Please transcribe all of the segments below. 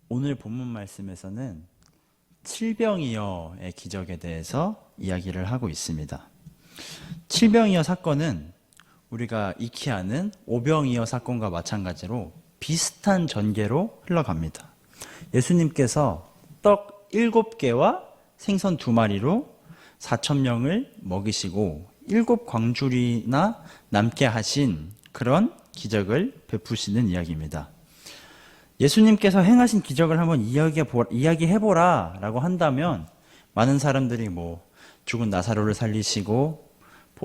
오늘 본문 말씀에서는 칠병이어의 기적에 대해서 이야기를 하고 있습니다. 칠병이어 사건은 우리가 익히 아는 오병이어 사건과 마찬가지로 비슷한 전개로 흘러갑니다. 예수님께서 떡 7개와 생선 2마리로 4,000명을 먹이시고 7광줄이나 남게 하신 그런 기적을 베푸시는 이야기입니다. 예수님께서 행하신 기적을 한번 이야기해보라 라고 한다면 많은 사람들이 죽은 나사로를 살리시고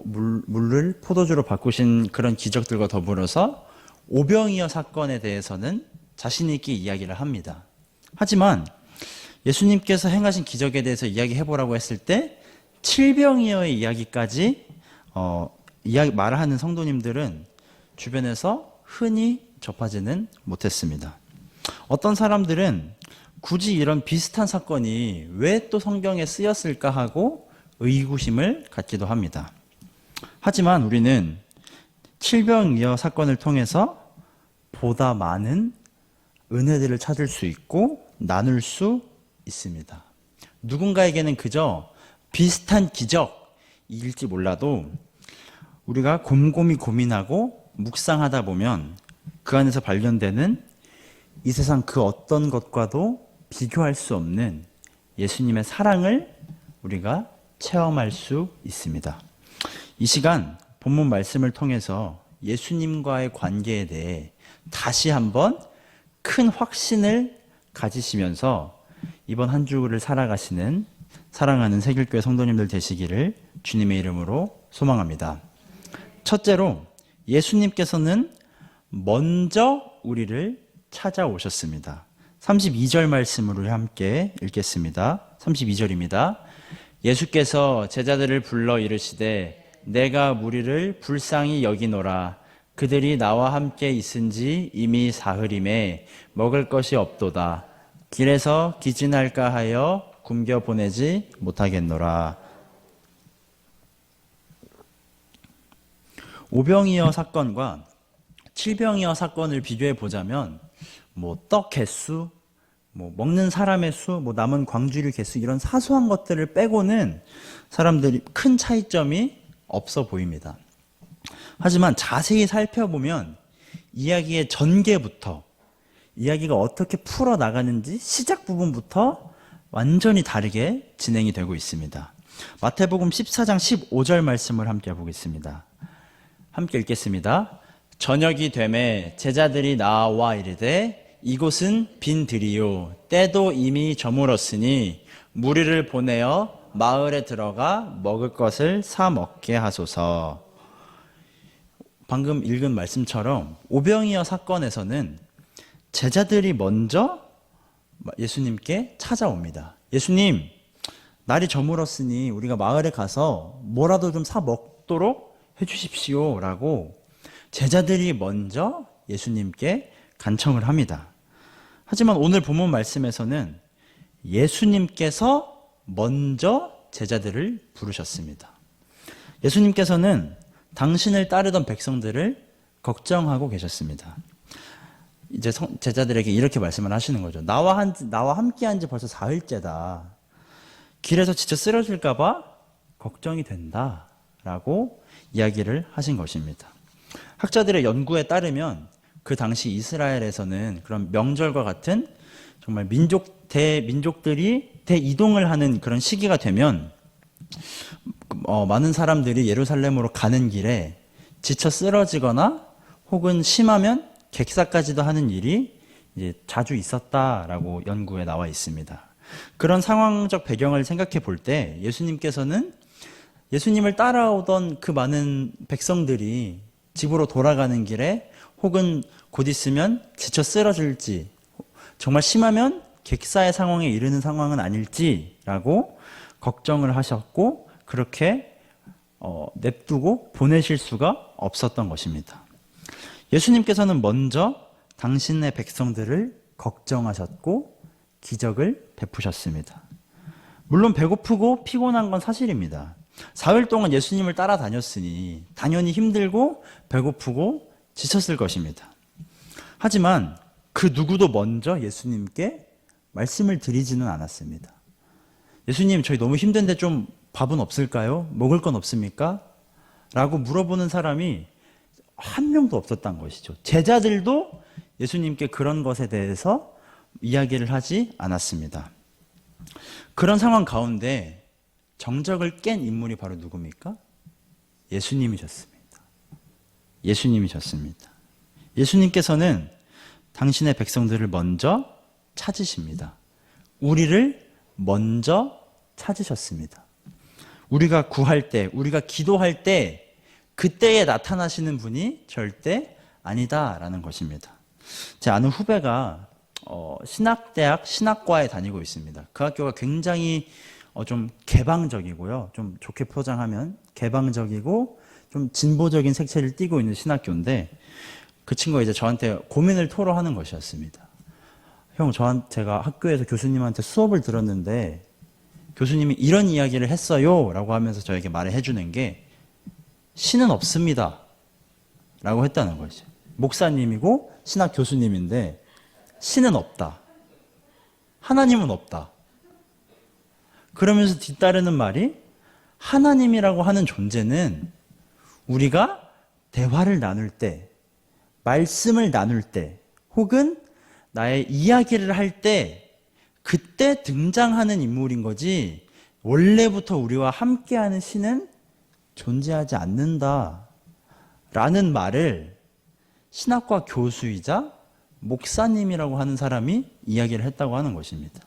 물을 포도주로 바꾸신 그런 기적들과 더불어서 오병이어 사건에 대해서는 자신 있게 이야기를 합니다. 하지만 예수님께서 행하신 기적에 대해서 이야기해보라고 했을 때 칠병이어의 이야기까지 말하는 성도님들은 주변에서 흔히 접하지는 못했습니다. 어떤 사람들은 굳이 이런 비슷한 사건이 왜 또 성경에 쓰였을까 하고 의구심을 갖기도 합니다. 하지만 우리는 칠병이어 사건을 통해서 보다 많은 은혜들을 찾을 수 있고 나눌 수 있습니다. 누군가에게는 그저 비슷한 기적일지 몰라도 우리가 곰곰이 고민하고 묵상하다 보면 그 안에서 발견되는 이 세상 그 어떤 것과도 비교할 수 없는 예수님의 사랑을 우리가 체험할 수 있습니다. 이 시간 본문 말씀을 통해서 예수님과의 관계에 대해 다시 한번 큰 확신을 가지시면서 이번 한 주를 살아가시는 사랑하는 새길교회 성도님들 되시기를 주님의 이름으로 소망합니다. 첫째로 예수님께서는 먼저 우리를 찾아오셨습니다. 32절 말씀으로 함께 읽겠습니다. 32절입니다. 예수께서 제자들을 불러 이르시되 내가 무리를 불쌍히 여기노라. 그들이 나와 함께 있은지 이미 사흘임에 먹을 것이 없도다. 길에서 기진할까 하여 굶겨 보내지 못하겠노라. 오병이어 사건과 칠병이어 사건을 비교해 보자면 떡 개수, 먹는 사람의 수, 남은 광주리 개수 이런 사소한 것들을 빼고는 사람들이 큰 차이점이 없어 보입니다. 하지만 자세히 살펴보면 이야기의 전개부터 이야기가 어떻게 풀어나가는지 시작 부분부터 완전히 다르게 진행이 되고 있습니다. 마태복음 14장 15절 말씀을 함께 보겠습니다. 함께 읽겠습니다. 저녁이 되매 제자들이 나와 이르되 이곳은 빈 들이요 때도 이미 저물었으니 무리를 보내어 마을에 들어가 먹을 것을 사 먹게 하소서. 방금 읽은 말씀처럼 오병이어 사건에서는 제자들이 먼저 예수님께 찾아옵니다. 예수님, 날이 저물었으니 우리가 마을에 가서 뭐라도 좀 사 먹도록 해주십시오 라고 제자들이 먼저 예수님께 간청을 합니다. 하지만 오늘 본문 말씀에서는 예수님께서 먼저 제자들을 부르셨습니다. 예수님께서는 당신을 따르던 백성들을 걱정하고 계셨습니다. 이제 제자들에게 이렇게 말씀을 하시는 거죠. 나와 함께 한 지 벌써 사흘째다. 길에서 지쳐 쓰러질까 봐 걱정이 된다 라고 이야기를 하신 것입니다. 학자들의 연구에 따르면 그 당시 이스라엘에서는 그런 명절과 같은 정말 대민족들이 대이동을 하는 그런 시기가 되면 많은 사람들이 예루살렘으로 가는 길에 지쳐 쓰러지거나 혹은 심하면 객사까지도 하는 일이 이제 자주 있었다라고 연구에 나와 있습니다. 그런 상황적 배경을 생각해 볼 때 예수님께서는 예수님을 따라오던 그 많은 백성들이 집으로 돌아가는 길에 혹은 곧 있으면 지쳐 쓰러질지 정말 심하면 객사의 상황에 이르는 상황은 아닐지라고 걱정을 하셨고 그렇게 냅두고 보내실 수가 없었던 것입니다. 예수님께서는 먼저 당신의 백성들을 걱정하셨고 기적을 베푸셨습니다. 물론 배고프고 피곤한 건 사실입니다. 사흘 동안 예수님을 따라다녔으니 당연히 힘들고 배고프고 지쳤을 것입니다. 하지만 그 누구도 먼저 예수님께 말씀을 드리지는 않았습니다. 예수님, 저희 너무 힘든데 좀 밥은 없을까요? 먹을 건 없습니까? 라고 물어보는 사람이 한 명도 없었던 것이죠. 제자들도 예수님께 그런 것에 대해서 이야기를 하지 않았습니다. 그런 상황 가운데 정적을 깬 인물이 바로 누굽니까? 예수님이셨습니다. 예수님이셨습니다. 예수님께서는 당신의 백성들을 먼저 찾으십니다. 우리를 먼저 찾으셨습니다. 우리가 구할 때, 우리가 기도할 때 그때에 나타나시는 분이 절대 아니다라는 것입니다. 제 아는 후배가 신학대학 신학과에 다니고 있습니다. 그 학교가 굉장히 좀 개방적이고요. 좀 좋게 포장하면 개방적이고 좀 진보적인 색채를 띠고 있는 신학교인데 그 친구가 이제 저한테 고민을 토로하는 것이었습니다. 형, 제가 학교에서 교수님한테 수업을 들었는데 교수님이 이런 이야기를 했어요 라고 하면서 저에게 말을 해주는 게 신은 없습니다 라고 했다는 거죠. 목사님이고 신학 교수님인데 신은 없다. 하나님은 없다. 그러면서 뒤따르는 말이 하나님이라고 하는 존재는 우리가 대화를 나눌 때, 말씀을 나눌 때, 혹은 나의 이야기를 할 때 그때 등장하는 인물인 거지 원래부터 우리와 함께하는 신은 존재하지 않는다 라는 말을 신학과 교수이자 목사님이라고 하는 사람이 이야기를 했다고 하는 것입니다.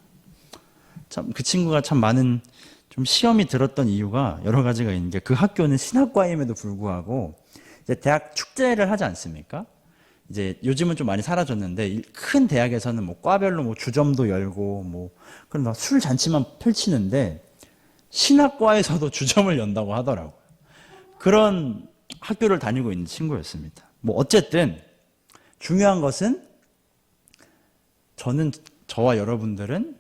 참, 그 친구가 참 많은 좀 시험이 들었던 이유가 여러 가지가 있는 게 그 학교는 신학과임에도 불구하고 이제 대학 축제를 하지 않습니까? 이제 요즘은 좀 많이 사라졌는데 큰 대학에서는 뭐 과별로 뭐 주점도 열고 뭐 그런 술 잔치만 펼치는데 신학과에서도 주점을 연다고 하더라고요. 그런 학교를 다니고 있는 친구였습니다. 뭐 어쨌든 중요한 것은 저와 여러분들은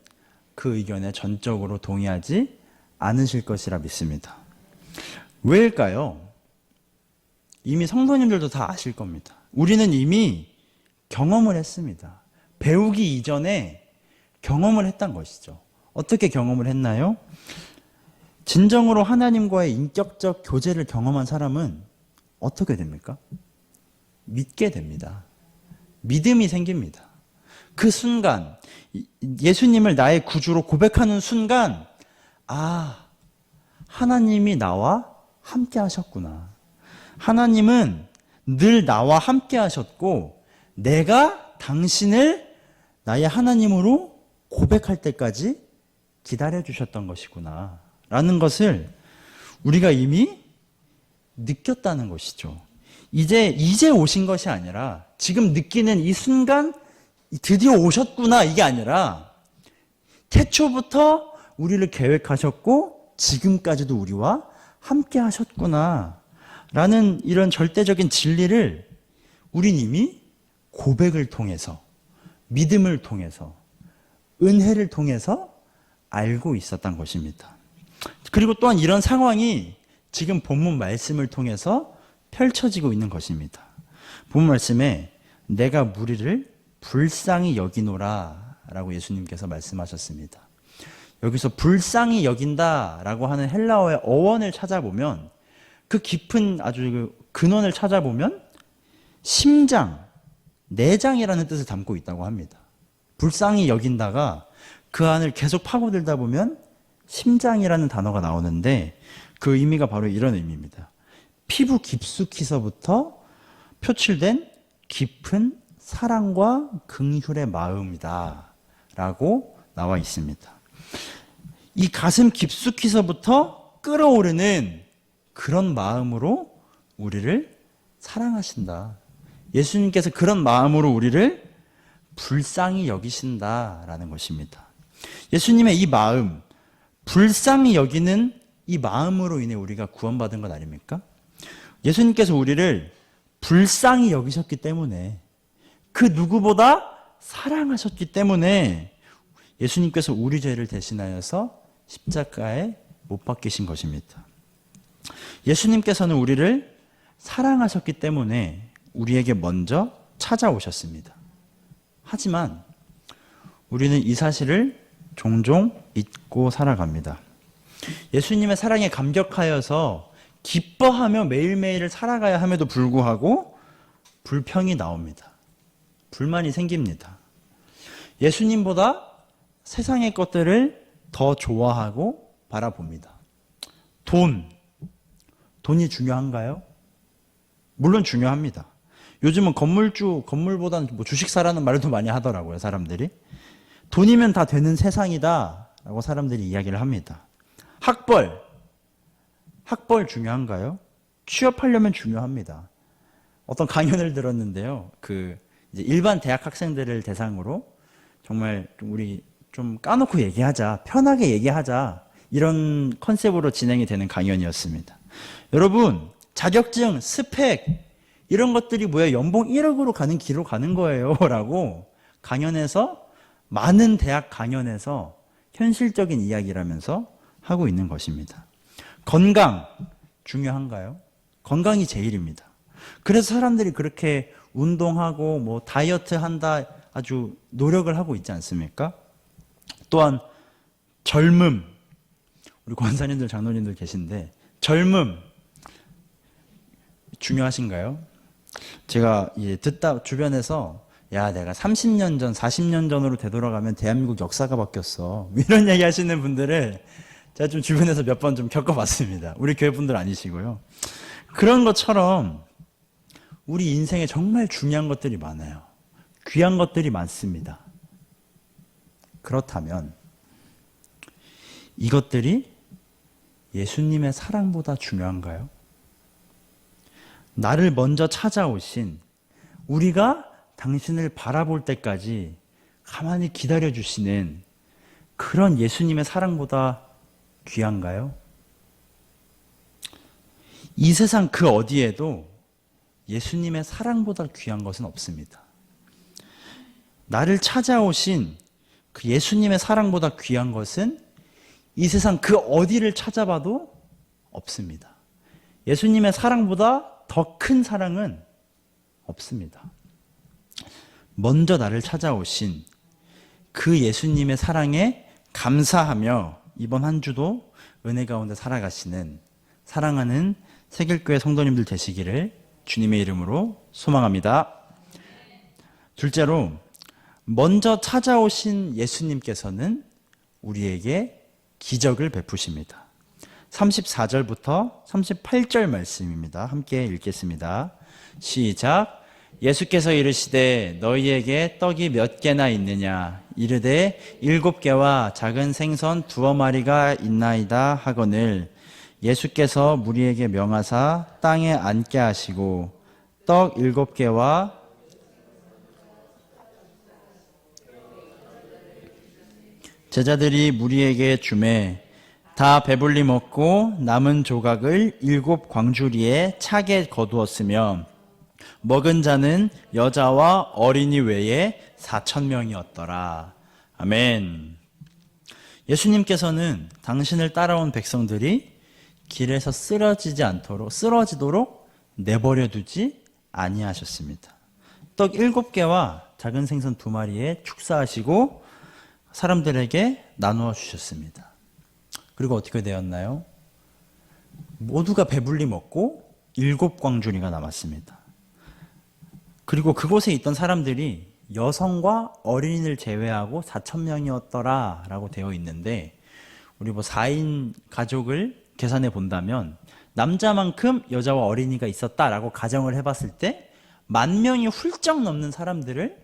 그 의견에 전적으로 동의하지 않으실 것이라 믿습니다. 왜일까요? 이미 성도님들도 다 아실 겁니다. 우리는 이미 경험을 했습니다. 배우기 이전에 경험을 했던 것이죠. 어떻게 경험을 했나요? 진정으로 하나님과의 인격적 교제를 경험한 사람은 어떻게 됩니까? 믿게 됩니다. 믿음이 생깁니다. 그 순간, 예수님을 나의 구주로 고백하는 순간, 아, 하나님이 나와 함께 하셨구나. 하나님은 늘 나와 함께 하셨고 내가 당신을 나의 하나님으로 고백할 때까지 기다려 주셨던 것이구나 라는 것을 우리가 이미 느꼈다는 것이죠. 이제 오신 것이 아니라 지금 느끼는 이 순간 드디어 오셨구나 이게 아니라 태초부터 우리를 계획하셨고 지금까지도 우리와 함께 하셨구나 라는 이런 절대적인 진리를 우린 이미 고백을 통해서, 믿음을 통해서, 은혜를 통해서 알고 있었던 것입니다. 그리고 또한 이런 상황이 지금 본문 말씀을 통해서 펼쳐지고 있는 것입니다. 본문 말씀에 내가 무리를 불쌍히 여기노라 라고 예수님께서 말씀하셨습니다. 여기서 불쌍히 여긴다 라고 하는 헬라어의 어원을 찾아보면 그 깊은 아주 그 근원을 찾아보면 심장, 내장이라는 뜻을 담고 있다고 합니다. 불쌍히 여긴다가 그 안을 계속 파고들다 보면 심장이라는 단어가 나오는데 그 의미가 바로 이런 의미입니다. 피부 깊숙이서부터 표출된 깊은 사랑과 긍휼의 마음이다 라고 나와 있습니다. 이 가슴 깊숙이서부터 끌어오르는 그런 마음으로 우리를 사랑하신다. 예수님께서 그런 마음으로 우리를 불쌍히 여기신다라는 것입니다. 예수님의 이 마음, 불쌍히 여기는 이 마음으로 인해 우리가 구원받은 것 아닙니까? 예수님께서 우리를 불쌍히 여기셨기 때문에 그 누구보다 사랑하셨기 때문에 예수님께서 우리 죄를 대신하여서 십자가에 못 박히신 것입니다. 예수님께서는 우리를 사랑하셨기 때문에 우리에게 먼저 찾아오셨습니다. 하지만 우리는 이 사실을 종종 잊고 살아갑니다. 예수님의 사랑에 감격하여서 기뻐하며 매일매일을 살아가야 함에도 불구하고 불평이 나옵니다. 불만이 생깁니다. 예수님보다 세상의 것들을 더 좋아하고 바라봅니다. 돈이 중요한가요? 물론 중요합니다. 요즘은 건물보다는 뭐 주식 사라는 말도 많이 하더라고요, 사람들이. 돈이면 다 되는 세상이다 라고 사람들이 이야기를 합니다. 학벌 중요한가요? 취업하려면 중요합니다. 어떤 강연을 들었는데요. 이제 일반 대학 학생들을 대상으로 정말 우리 좀 까놓고 얘기하자, 편하게 얘기하자, 이런 컨셉으로 진행이 되는 강연이었습니다. 여러분, 자격증, 스펙, 이런 것들이 뭐야, 연봉 1억으로 가는 길로 가는 거예요 라고 많은 대학 강연에서 현실적인 이야기라면서 하고 있는 것입니다. 건강 중요한가요? 건강이 제일입니다. 그래서 사람들이 그렇게 운동하고 뭐 다이어트 한다 아주 노력을 하고 있지 않습니까? 또한 젊음, 우리 권사님들 장로님들 계신데 젊음 중요하신가요? 제가 듣다 주변에서 야, 내가 30년 전, 40년 전으로 되돌아가면 대한민국 역사가 바뀌었어, 이런 얘기 하시는 분들을 제가 좀 주변에서 몇 번 좀 겪어봤습니다. 우리 교회 분들 아니시고요. 그런 것처럼 우리 인생에 정말 중요한 것들이 많아요. 귀한 것들이 많습니다. 그렇다면 이것들이 예수님의 사랑보다 중요한가요? 나를 먼저 찾아오신, 우리가 당신을 바라볼 때까지 가만히 기다려주시는 그런 예수님의 사랑보다 귀한가요? 이 세상 그 어디에도 예수님의 사랑보다 귀한 것은 없습니다. 나를 찾아오신 그 예수님의 사랑보다 귀한 것은 이 세상 그 어디를 찾아봐도 없습니다. 예수님의 사랑보다 더 큰 사랑은 없습니다. 먼저 나를 찾아오신 그 예수님의 사랑에 감사하며 이번 한 주도 은혜 가운데 살아가시는 사랑하는 세길교회 성도님들 되시기를 주님의 이름으로 소망합니다. 둘째로, 먼저 찾아오신 예수님께서는 우리에게 기적을 베푸십니다. 34절부터 38절 말씀입니다. 함께 읽겠습니다. 시작. 예수께서 이르시되 너희에게 떡이 몇 개나 있느냐? 이르되 7개와 작은 생선 2마리가 있나이다 하거늘, 예수께서 무리에게 명하사 땅에 앉게 하시고 떡 7개와 제자들이 무리에게 주매 다 배불리 먹고 남은 조각을 7 광주리에 차게 거두었으며 먹은 자는 여자와 어린이 외에 4,000명이었더라. 아멘. 예수님께서는 당신을 따라온 백성들이 길에서 쓰러지도록 내버려 두지 아니하셨습니다. 떡 7개와 작은 생선 2마리에 축사하시고 사람들에게 나누어 주셨습니다. 그리고 어떻게 되었나요? 모두가 배불리 먹고 7 광주리가 남았습니다. 그리고 그곳에 있던 사람들이 여성과 어린이를 제외하고 4,000명이었더라 라고 되어 있는데, 우리 4인 가족을 계산해 본다면 남자만큼 여자와 어린이가 있었다라고 가정을 해봤을 때 10,000명이 훌쩍 넘는 사람들을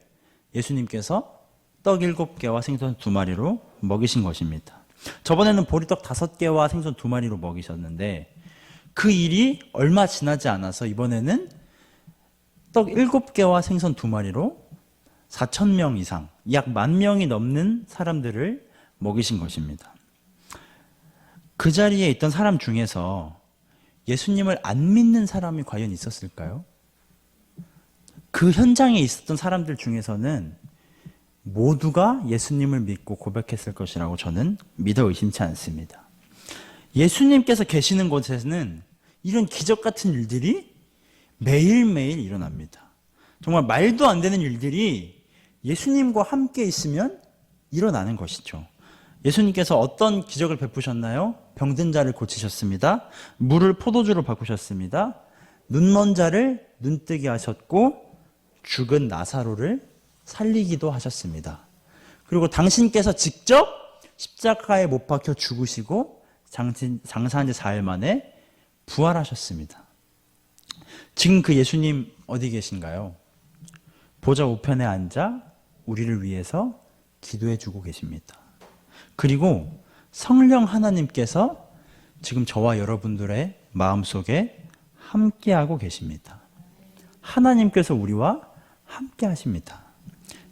예수님께서 떡 7개와 생선 2마리로 먹이신 것입니다. 저번에는 보리떡 5개와 생선 2마리로 먹이셨는데 그 일이 얼마 지나지 않아서 이번에는 떡 7개와 생선 2마리로 4,000명 이상, 약 10,000명이 넘는 사람들을 먹이신 것입니다. 그 자리에 있던 사람 중에서 예수님을 안 믿는 사람이 과연 있었을까요? 그 현장에 있었던 사람들 중에서는 모두가 예수님을 믿고 고백했을 것이라고 저는 믿어 의심치 않습니다. 예수님께서 계시는 곳에는 이런 기적 같은 일들이 매일매일 일어납니다. 정말 말도 안 되는 일들이 예수님과 함께 있으면 일어나는 것이죠. 예수님께서 어떤 기적을 베푸셨나요? 병든 자를 고치셨습니다. 물을 포도주로 바꾸셨습니다. 눈먼 자를 눈뜨게 하셨고 죽은 나사로를 살리기도 하셨습니다. 그리고 당신께서 직접 십자가에 못 박혀 죽으시고 장사한 지 4일 만에 부활하셨습니다. 지금 그 예수님 어디 계신가요? 보좌 우편에 앉아 우리를 위해서 기도해 주고 계십니다. 그리고 성령 하나님께서 지금 저와 여러분들의 마음속에 함께하고 계십니다. 하나님께서 우리와 함께 하십니다.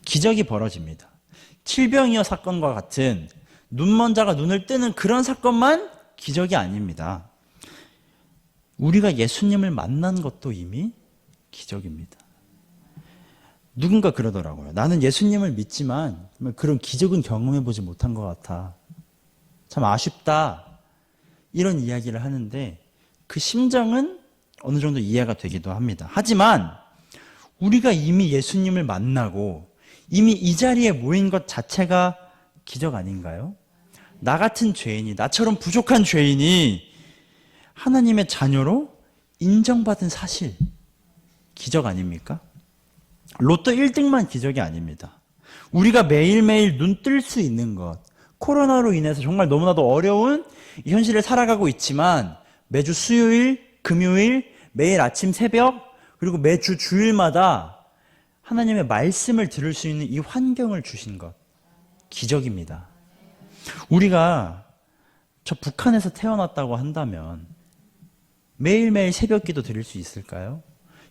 기적이 벌어집니다. 칠병이어 사건과 같은 눈먼 자가 눈을 뜨는 그런 사건만 기적이 아닙니다. 우리가 예수님을 만난 것도 이미 기적입니다. 누군가 그러더라고요. 나는 예수님을 믿지만 그런 기적은 경험해보지 못한 것 같아. 참 아쉽다. 이런 이야기를 하는데 그 심정은 어느 정도 이해가 되기도 합니다. 하지만 우리가 이미 예수님을 만나고 이미 이 자리에 모인 것 자체가 기적 아닌가요? 나 같은 죄인이, 나처럼 부족한 죄인이 하나님의 자녀로 인정받은 사실, 기적 아닙니까? 로또 1등만 기적이 아닙니다. 우리가 매일매일 눈 뜰 수 있는 것, 코로나로 인해서 정말 너무나도 어려운 이 현실을 살아가고 있지만 매주 수요일, 금요일, 매일 아침 새벽, 그리고 매주 주일마다 하나님의 말씀을 들을 수 있는 이 환경을 주신 것, 기적입니다. 우리가 저 북한에서 태어났다고 한다면 매일매일 새벽 기도 드릴 수 있을까요?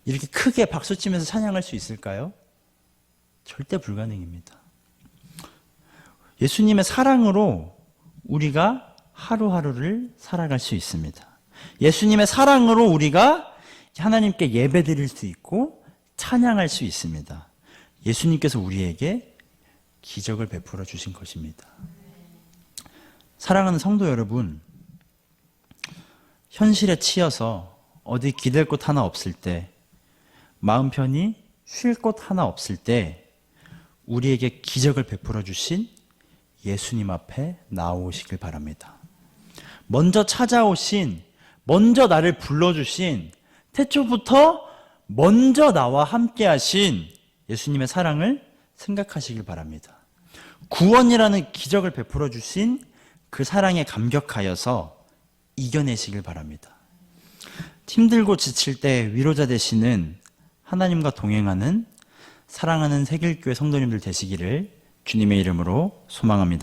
이렇게 크게 박수치면서 찬양할 수 있을까요? 절대 불가능입니다. 예수님의 사랑으로 우리가 하루하루를 살아갈 수 있습니다. 예수님의 사랑으로 우리가 하나님께 예배 드릴 수 있고 찬양할 수 있습니다. 예수님께서 우리에게 기적을 베풀어 주신 것입니다. 사랑하는 성도 여러분, 현실에 치여서 어디 기댈 곳 하나 없을 때, 마음 편히 쉴 곳 하나 없을 때 우리에게 기적을 베풀어 주신 예수님 앞에 나오시길 바랍니다. 먼저 찾아오신, 먼저 나를 불러주신, 태초부터 먼저 나와 함께 하신 예수님의 사랑을 생각하시길 바랍니다. 구원이라는 기적을 베풀어 주신 그 사랑에 감격하여서 이겨내시길 바랍니다. 힘들고 지칠 때 위로자 되시는 하나님과 동행하는 사랑하는 새길교회 성도님들 되시기를 주님의 이름으로 소망합니다.